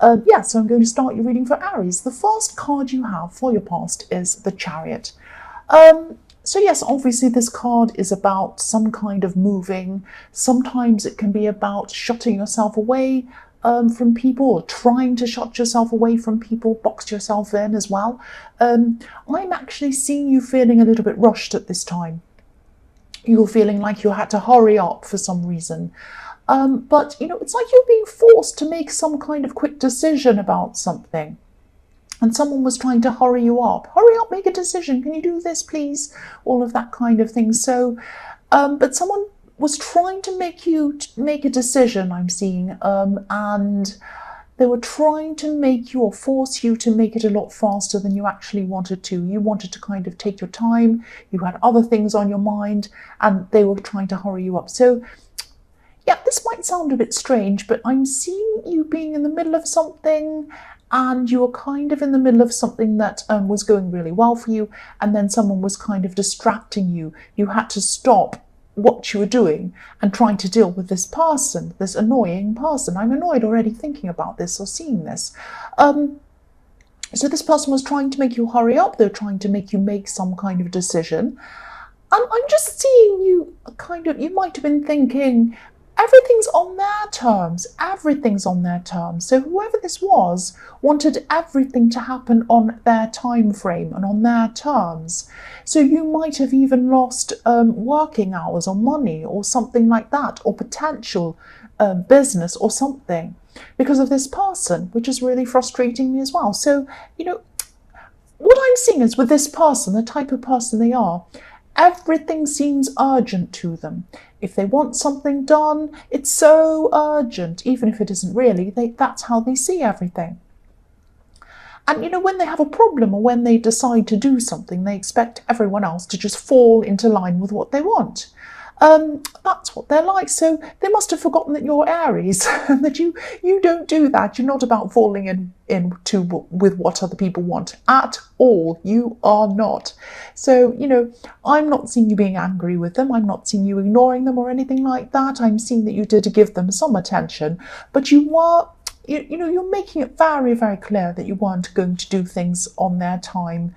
Yeah, so I'm going to start your reading for Aries. The first card you have for your past is the Chariot. So yes, obviously this card is about some kind of moving. Sometimes it can be about shutting yourself away from people, or trying to shut yourself away from people, box yourself in as well. I'm actually seeing you feeling a little bit rushed at this time. You're feeling like you had to hurry up for some reason. But, it's like you're being forced to make some kind of quick decision about something. And someone was trying to hurry you up. Hurry up, make a decision. Can you do this, please? All of that kind of thing. So, but someone was trying to make you make a decision, I'm seeing. And they were trying to make you or force you to make it a lot faster than you actually wanted to. You wanted to kind of take your time. You had other things on your mind, and they were trying to hurry you up. So, yeah, this might sound a bit strange, but I'm seeing you being in the middle of something, and you were kind of in the middle of something that was going really well for you, and then someone was kind of distracting you. You had to stop what you were doing and trying to deal with this person, this annoying person. I'm annoyed already thinking about this or seeing this. So this person was trying to make you hurry up. They're trying to make you make some kind of decision. And I'm just seeing you you might have been thinking, everything's on their terms. Everything's on their terms. So whoever this was wanted everything to happen on their time frame and on their terms. So you might have even lost working hours or money or something like that, or potential business or something because of this person, which is really frustrating me as well. So, what I'm seeing is with this person, the type of person they are, everything seems urgent to them. If they want something done, it's so urgent, even if it isn't really. That's how they see everything. And, when they have a problem or when they decide to do something, they expect everyone else to just fall into line with what they want. That's what they're like. So they must have forgotten that you're Aries and that you don't do that. You're not about falling into with what other people want at all. You are not. So, I'm not seeing you being angry with them. I'm not seeing you ignoring them or anything like that. I'm seeing that you did give them some attention, but you were, you're making it very, very clear that you weren't going to do things on their time.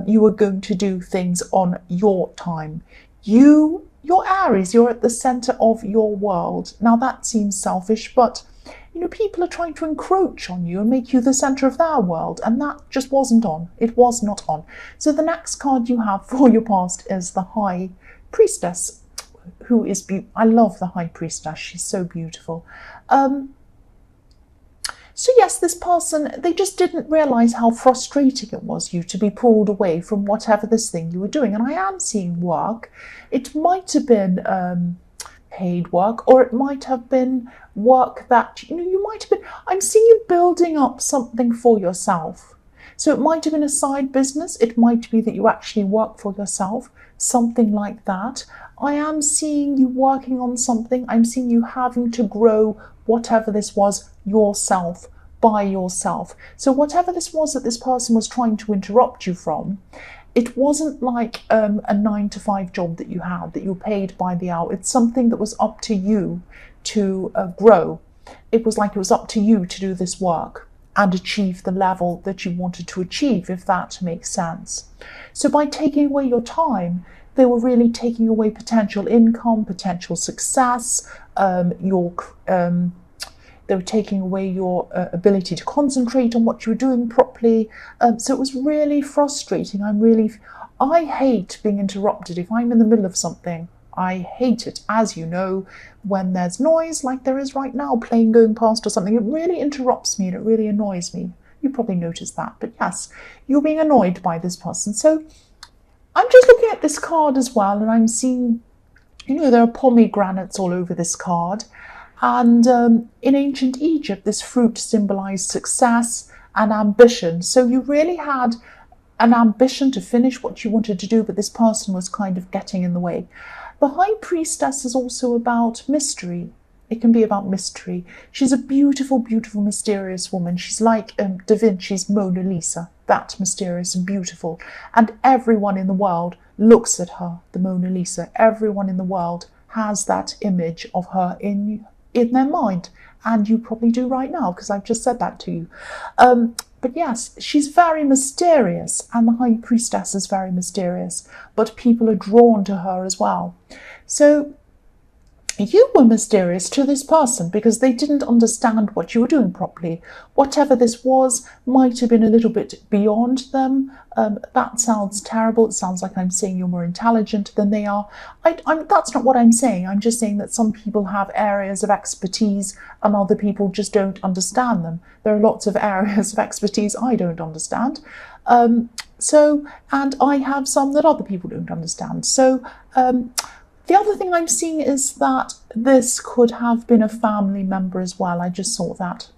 You were going to do things on your time. You're Aries, you're at the centre of your world. Now that seems selfish, but people are trying to encroach on you and make you the centre of their world, and that just wasn't on. It was not on. So the next card you have for your past is the High Priestess, who is I love the High Priestess. She's so beautiful. So yes, this person, they just didn't realise how frustrating it was you to be pulled away from whatever this thing you were doing. And I am seeing work. It might have been paid work, or it might have been work that, you might have been, I'm seeing you building up something for yourself. So it might have been a side business. It might be that you actually work for yourself, something like that. I am seeing you working on something. I'm seeing you having to grow whatever this was yourself, by yourself. So whatever this was that this person was trying to interrupt you from, it wasn't like a 9-to-5 job that you had, that you were paid by the hour. It's something that was up to you to grow. It was like it was up to you to do this work and achieve the level that you wanted to achieve, if that makes sense. So by taking away your time, they were really taking away potential income, potential success, they were taking away your ability to concentrate on what you were doing properly. So it was really frustrating. I hate being interrupted. If I'm in the middle of something, I hate it. As you know, when there's noise like there is right now, plane going past or something, it really interrupts me and it really annoys me. You probably noticed that. But yes, you're being annoyed by this person. So I'm just looking at this card as well, and I'm seeing, there are pomegranates all over this card. And in ancient Egypt, this fruit symbolized success and ambition. So you really had an ambition to finish what you wanted to do, but this person was kind of getting in the way. The High Priestess is also about mystery. It can be about mystery. She's a beautiful, beautiful, mysterious woman. She's like Da Vinci's Mona Lisa, that mysterious and beautiful. And everyone in the world looks at her, the Mona Lisa. Everyone in the world has that image of her in in their mind. And you probably do right now, because I've just said that to you. But yes, she's very mysterious, and the High Priestess is very mysterious, but people are drawn to her as well. So you were mysterious to this person because they didn't understand what you were doing properly. Whatever this was might have been a little bit beyond them. That sounds terrible. It sounds like I'm saying you're more intelligent than they are. That's not what I'm saying. I'm just saying that some people have areas of expertise and other people just don't understand them. There are lots of areas of expertise I don't understand. And I have some that other people don't understand. So, the other thing I'm seeing is that this could have been a family member as well. I just saw that.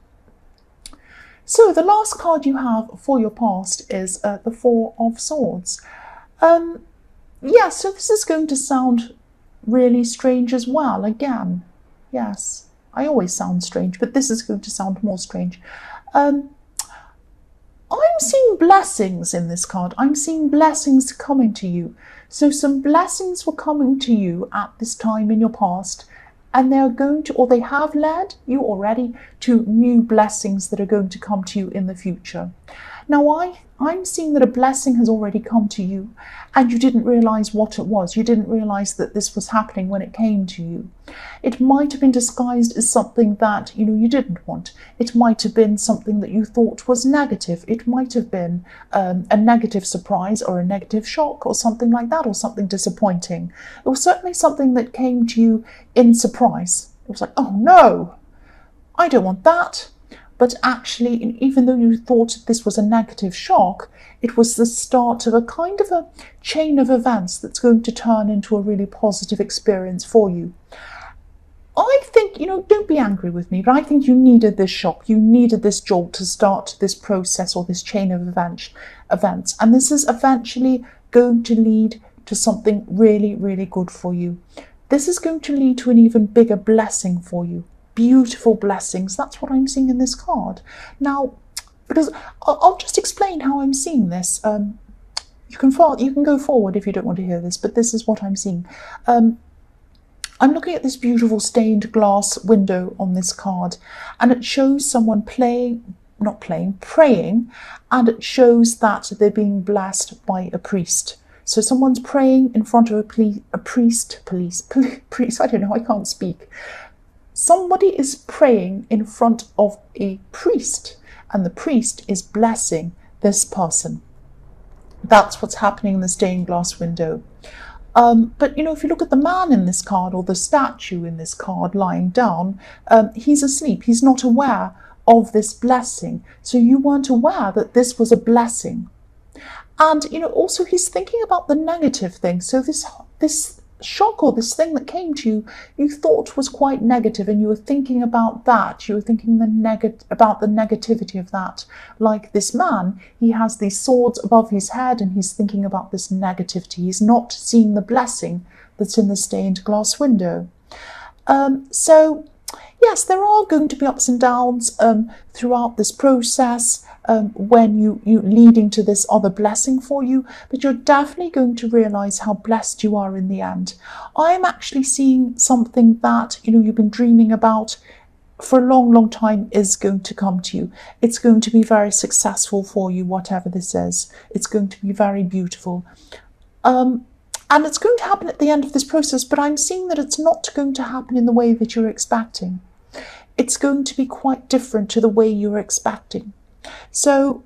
So the last card you have for your past is the Four of Swords. Yeah, so this is going to sound really strange as well. Again, yes, I always sound strange, but this is going to sound more strange. I'm seeing blessings in this card. I'm seeing blessings coming to you. So some blessings were coming to you at this time in your past, and they're going to, or they have led you already to new blessings that are going to come to you in the future. Now, I'm seeing that a blessing has already come to you, and you didn't realize what it was. You didn't realize that this was happening when it came to you. It might have been disguised as something that, you didn't want. It might have been something that you thought was negative. It might have been a negative surprise or a negative shock or something like that, or something disappointing. It was certainly something that came to you in surprise. It was like, oh no, I don't want that. But actually, even though you thought this was a negative shock, it was the start of a kind of a chain of events that's going to turn into a really positive experience for you. I think, don't be angry with me, but I think you needed this shock. You needed this jolt to start this process or this chain of events. And this is eventually going to lead to something really, really good for you. This is going to lead to an even bigger blessing for you. Beautiful blessings. That's what I'm seeing in this card. Now, because I'll just explain how I'm seeing this. You can go forward if you don't want to hear this, but this is what I'm seeing. I'm looking at this beautiful stained glass window on this card, and it shows someone praying, and it shows that they're being blessed by a priest. So someone's praying in front of a priest. I don't know, I can't speak. Somebody is praying in front of a priest, and the priest is blessing this person. That's what's happening in the stained glass window. But if you look at the man in this card, or the statue in this card lying down, he's asleep. He's not aware of this blessing. So you weren't aware that this was a blessing. And also he's thinking about the negative thing. So this shock, or this thing that came to you thought was quite negative, and you were thinking about that. You were thinking about the negativity of that. Like this man, he has these swords above his head, and he's thinking about this negativity. He's not seeing the blessing that's in the stained glass window. So yes, there are going to be ups and downs throughout this process. When you leading to this other blessing for you, but you're definitely going to realize how blessed you are in the end. I'm actually seeing something that you've been dreaming about for a long, long time is going to come to you. It's going to be very successful for you, whatever this is. It's going to be very beautiful. And it's going to happen at the end of this process, but I'm seeing that it's not going to happen in the way that you're expecting. It's going to be quite different to the way you were expecting. So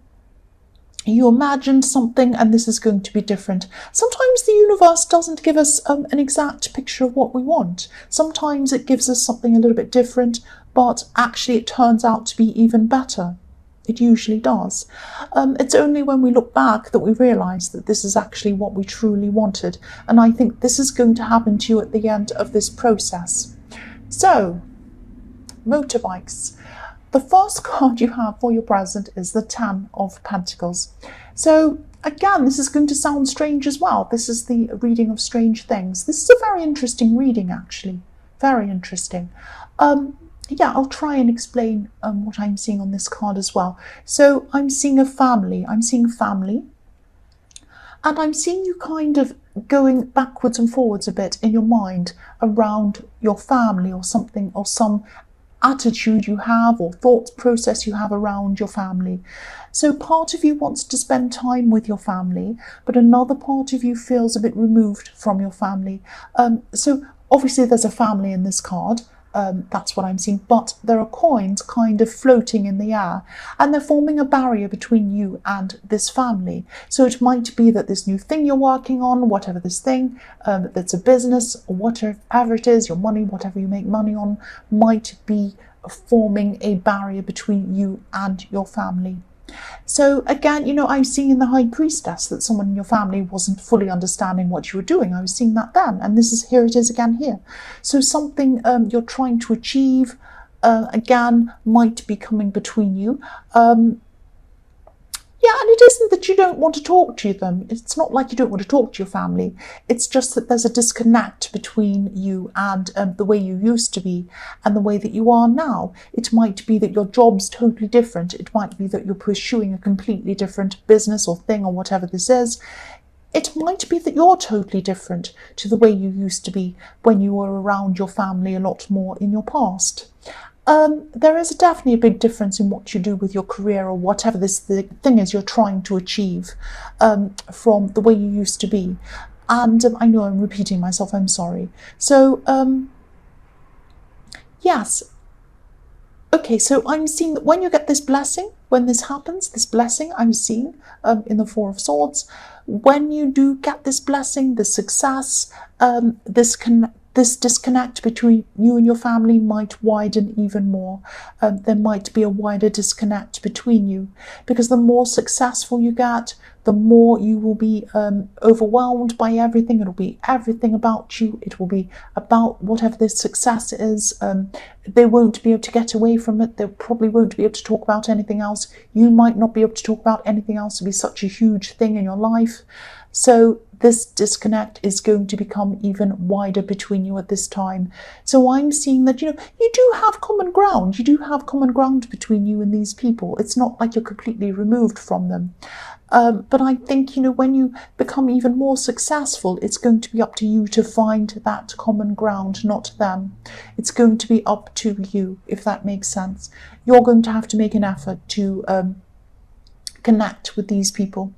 you imagined something, and this is going to be different. Sometimes the universe doesn't give us an exact picture of what we want. Sometimes it gives us something a little bit different, but actually it turns out to be even better. It usually does. It's only when we look back that we realise that this is actually what we truly wanted. And I think this is going to happen to you at the end of this process. So, motorbikes. The first card you have for your present is the Ten of Pentacles. So again, this is going to sound strange as well. This is the reading of strange things. This is a very interesting reading, actually. Very interesting. Yeah, I'll try and explain what I'm seeing on this card as well. So I'm seeing a family. I'm seeing family. And I'm seeing you kind of going backwards and forwards a bit in your mind around your family or something, or some attitude you have or thought process you have around your family. So part of you wants to spend time with your family, but another part of you feels a bit removed from your family. So obviously there's a family in this card. That's what I'm seeing, but there are coins kind of floating in the air, and they're forming a barrier between you and this family. So it might be that this new thing you're working on, whatever this thing, that's a business or whatever it is, your money, whatever you make money on, might be forming a barrier between you and your family. So again, I'm seeing in the High Priestess that someone in your family wasn't fully understanding what you were doing. I was seeing that then, and here it is again here. So something you're trying to achieve, again, might be coming between you. Yeah, and it isn't that you don't want to talk to them. It's not like you don't want to talk to your family. It's just that there's a disconnect between you and the way you used to be and the way that you are now. It might be that your job's totally different. It might be that you're pursuing a completely different business or thing or whatever this is. It might be that you're totally different to the way you used to be when you were around your family a lot more in your past. There is definitely a big difference in what you do with your career or whatever this thing is you're trying to achieve from the way you used to be. And I know I'm repeating myself, I'm sorry. So, yes. Okay, so I'm seeing that when you get this blessing, when this happens, this blessing I'm seeing in the Four of Swords, when you do get this blessing, this success, this disconnect between you and your family might widen even more. There might be a wider disconnect between you, because the more successful you get, the more you will be overwhelmed by everything. It'll be everything about you. It will be about whatever this success is. They won't be able to get away from it. They probably won't be able to talk about anything else. You might not be able to talk about anything else. It'll be such a huge thing in your life. So this disconnect is going to become even wider between you at this time. So I'm seeing that, you do have common ground. You do have common ground between you and these people. It's not like you're completely removed from them. But I think, when you become even more successful, it's going to be up to you to find that common ground, not them. It's going to be up to you, if that makes sense. You're going to have to make an effort to connect with these people.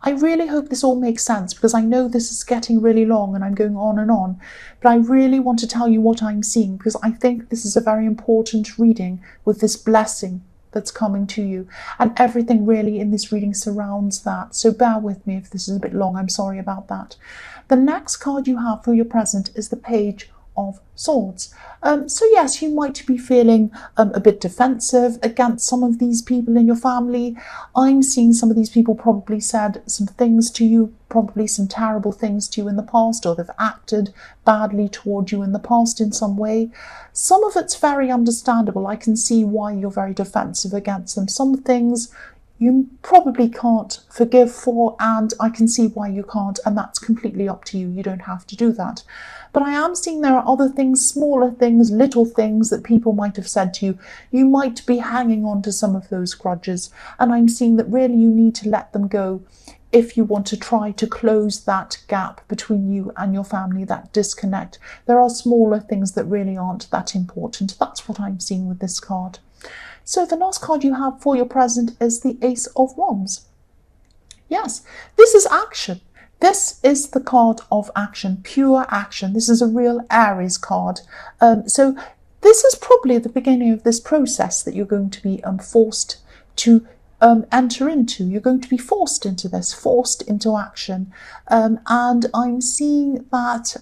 I really hope this all makes sense, because I know this is getting really long and I'm going on, but I really want to tell you what I'm seeing, because I think this is a very important reading with this blessing that's coming to you, and everything really in this reading surrounds that. So bear with me if this is a bit long, I'm sorry about that. The next card you have for your present is the Page of Swords. So yes, you might be feeling a bit defensive against some of these people in your family. I'm seeing some of these people probably said some things to you, probably some terrible things to you in the past, or they've acted badly toward you in the past in some way. Some of it's very understandable. I can see why you're very defensive against them. Some things you probably can't forgive for, and I can see why you can't, and that's completely up to you. You don't have to do that. But I am seeing there are other things, smaller things, little things that people might have said to you. You might be hanging on to some of those grudges, and I'm seeing that really you need to let them go if you want to try to close that gap between you and your family, that disconnect. There are smaller things that really aren't that important. That's what I'm seeing with this card. So the last card you have for your present is the Ace of Wands. Yes, this is action. This is the card of action, pure action. This is a real Aries card. So this is probably the beginning of this process that you're going to be forced to enter into. You're going to be forced into this, forced into action. And I'm seeing that...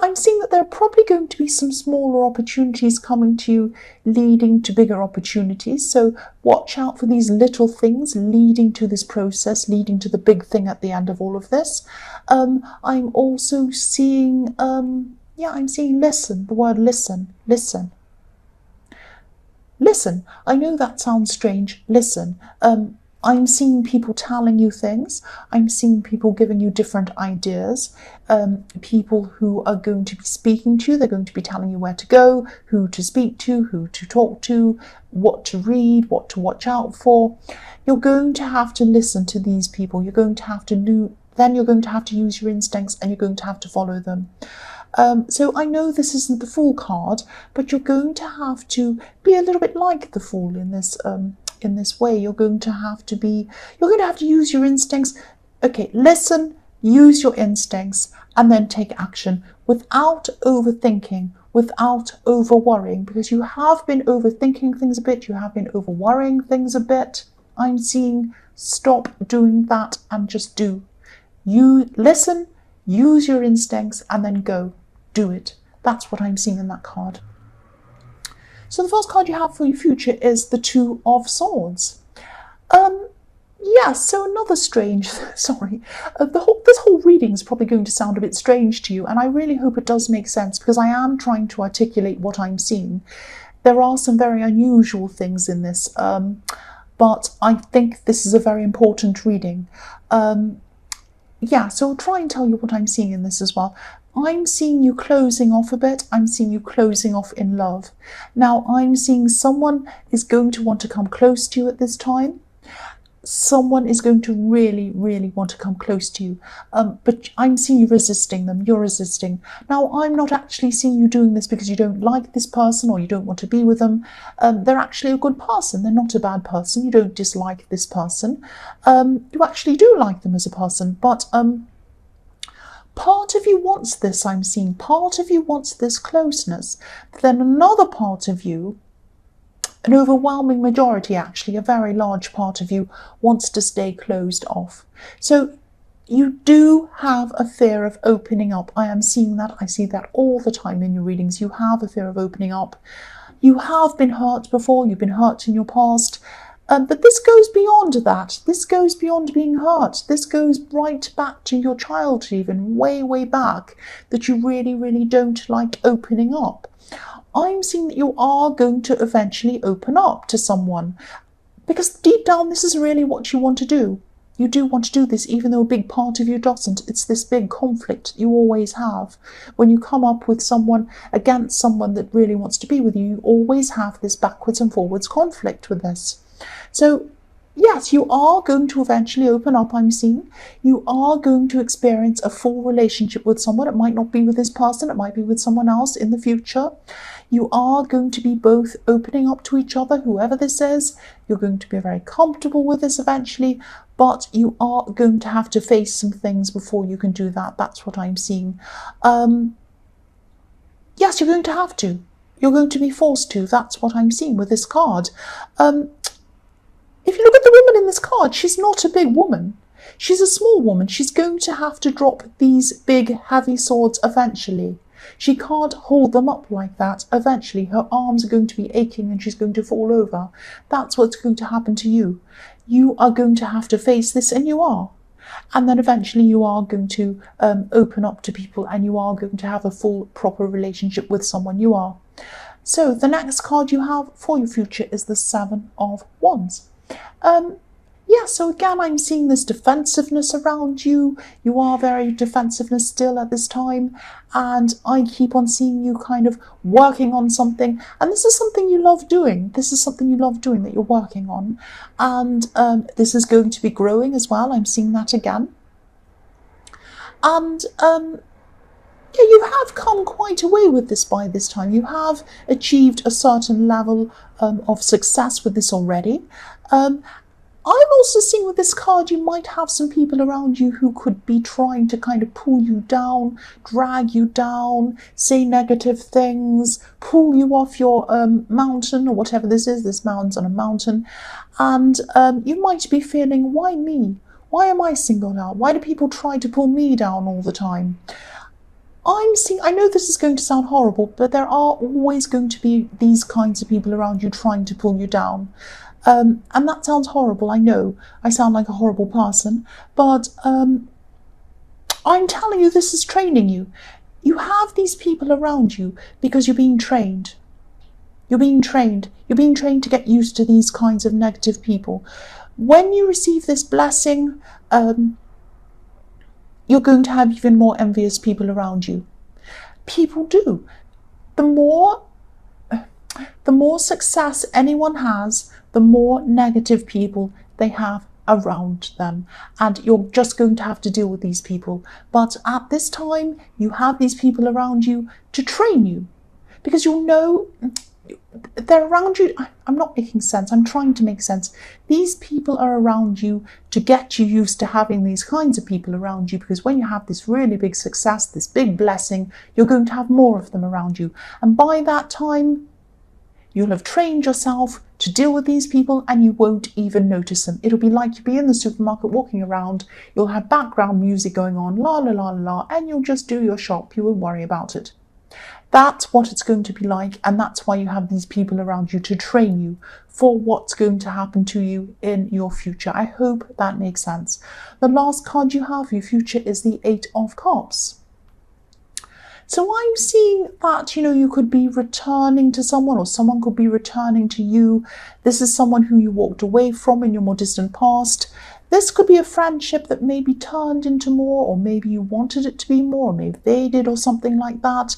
I'm seeing that there are probably going to be some smaller opportunities coming to you, leading to bigger opportunities. So watch out for these little things leading to this process, leading to the big thing at the end of all of this. I'm also seeing, I'm seeing listen, the word listen, listen. Listen, I know that sounds strange, listen. I'm seeing people telling you things. I'm seeing people giving you different ideas. People who are going to be speaking to you. They're going to be telling you where to go, who to speak to, who to talk to, what to read, what to watch out for. You're going to have to listen to these people. You're going to have to use your instincts, and you're going to have to follow them. So I know this isn't the Fool card, but you're going to have to be a little bit like the Fool in this way. You're going to have to use your instincts. Okay, listen, use your instincts, and then take action without overthinking, without over worrying, because you have been overthinking things a bit, you have been over worrying things a bit. I'm seeing stop doing that and just do. You listen, use your instincts, and then go. Do it. That's what I'm seeing in that card. So the first card you have for your future is the Two of Swords. Yeah, so another strange, sorry, this whole reading is probably going to sound a bit strange to you, and I really hope it does make sense, because I am trying to articulate what I'm seeing. There are some very unusual things in this, but I think this is a very important reading. Yeah, so I'll try and tell you what I'm seeing in this as well. I'm seeing you closing off a bit. I'm seeing you closing off in love. Now, I'm seeing someone is going to want to come close to you at this time. Someone is going to really, really want to come close to you. But I'm seeing you resisting them. You're resisting. Now, I'm not actually seeing you doing this because you don't like this person or you don't want to be with them. They're actually a good person. They're not a bad person. You don't dislike this person. You actually do like them as a person. But part of you wants this, I'm seeing. Part of you wants this closeness. But then another part of you, an overwhelming majority actually, a very large part of you, wants to stay closed off. So you do have a fear of opening up. I am seeing that. I see that all the time in your readings. You have a fear of opening up. You have been hurt before. You've been hurt in your past. But this goes beyond that. This goes beyond being hurt. This goes right back to your childhood, even way, way back, that you really, really don't like opening up. I'm seeing that you are going to eventually open up to someone, because deep down this is really what you want to do. You do want to do this, even though a big part of you doesn't. It's this big conflict you always have. When you come up with someone against someone that really wants to be with you, you always have this backwards and forwards conflict with this. So yes, you are going to eventually open up, I'm seeing. You are going to experience a full relationship with someone. It might not be with this person, it might be with someone else in the future. You are going to be both opening up to each other, whoever this is. You're going to be very comfortable with this eventually, but you are going to have to face some things before you can do that. That's what I'm seeing. Yes, you're going to have to. You're going to be forced to. That's what I'm seeing with this card. If you look at the woman in this card, she's not a big woman. She's a small woman. She's going to have to drop these big, heavy swords eventually. She can't hold them up like that. Eventually, her arms are going to be aching and she's going to fall over. That's what's going to happen to you. You are going to have to face this, and you are. And then eventually you are going to open up to people, and you are going to have a full, proper relationship with someone. You are. So the next card you have for your future is the Seven of Wands. Yeah, so again, I'm seeing this defensiveness around you. You are very defensiveness still at this time. And I keep on seeing you kind of working on something. And this is something you love doing. This is something you love doing that you're working on. And this is going to be growing as well. I'm seeing that again. And yeah, you have come quite a way with this by this time. You have achieved a certain level of success with this already. I'm also seeing with this card, you might have some people around you who could be trying to kind of pull you down, drag you down, say negative things, pull you off your mountain, or whatever this is. This mountain's on a mountain. And you might be feeling, why me? Why am I singled out? Why do people try to pull me down all the time? I'm seeing, I know this is going to sound horrible, but there are always going to be these kinds of people around you trying to pull you down. And that sounds horrible, I know. I sound like a horrible person, but I'm telling you, this is training you. You have these people around you because you're being trained. You're being trained. You're being trained to get used to these kinds of negative people. When you receive this blessing, you're going to have even more envious people around you. People do. The more success anyone has, the more negative people they have around them, and you're just going to have to deal with these people. But at this time, you have these people around you to train you, because you'll know they're around you. I'm not making sense. I'm trying to make sense. These people are around you to get you used to having these kinds of people around you, because when you have this really big success, this big blessing, you're going to have more of them around you. And by that time, you'll have trained yourself to deal with these people and you won't even notice them. It'll be like you'll be in the supermarket walking around, you'll have background music going on, la la la la, and you'll just do your shop. You won't worry about it. That's what it's going to be like, and that's why you have these people around you to train you for what's going to happen to you in your future. I hope that makes sense. The last card you have for your future is the Eight of Cups. So I'm seeing that, you could be returning to someone, or someone could be returning to you. This is someone who you walked away from in your more distant past. This could be a friendship that maybe turned into more, or maybe you wanted it to be more, or maybe they did, or something like that.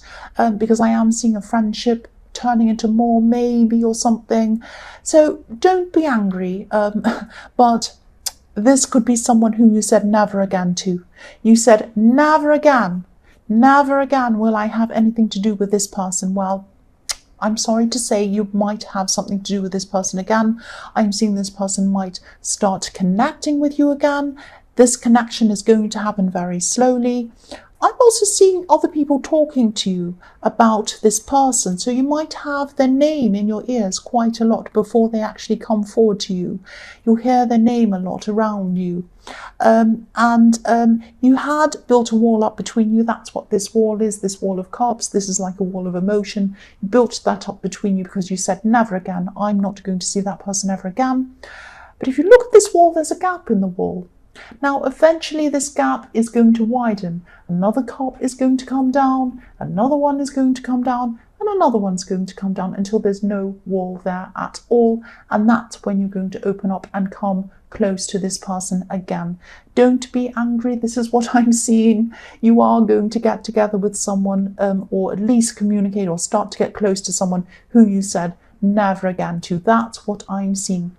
Because I am seeing a friendship turning into more, maybe, or something. So don't be angry, but this could be someone who you said never again to. You said, never again will I have anything to do with this person. Well, I'm sorry to say, you might have something to do with this person again. I'm seeing this person might start connecting with you again. This connection is going to happen very slowly. I'm also seeing other people talking to you about this person. So you might have their name in your ears quite a lot before they actually come forward to you. You'll hear their name a lot around you. You had built a wall up between you. That's what this wall is, this wall of cups. This is like a wall of emotion. You built that up between you because you said, never again. I'm not going to see that person ever again. But if you look at this wall, there's a gap in the wall. Now, eventually this gap is going to widen. Another cup is going to come down, another one is going to come down, and another one's going to come down until there's no wall there at all. And that's when you're going to open up and come close to this person again. Don't be angry. This is what I'm seeing. You are going to get together with someone, or at least communicate or start to get close to someone who you said never again to. That's what I'm seeing.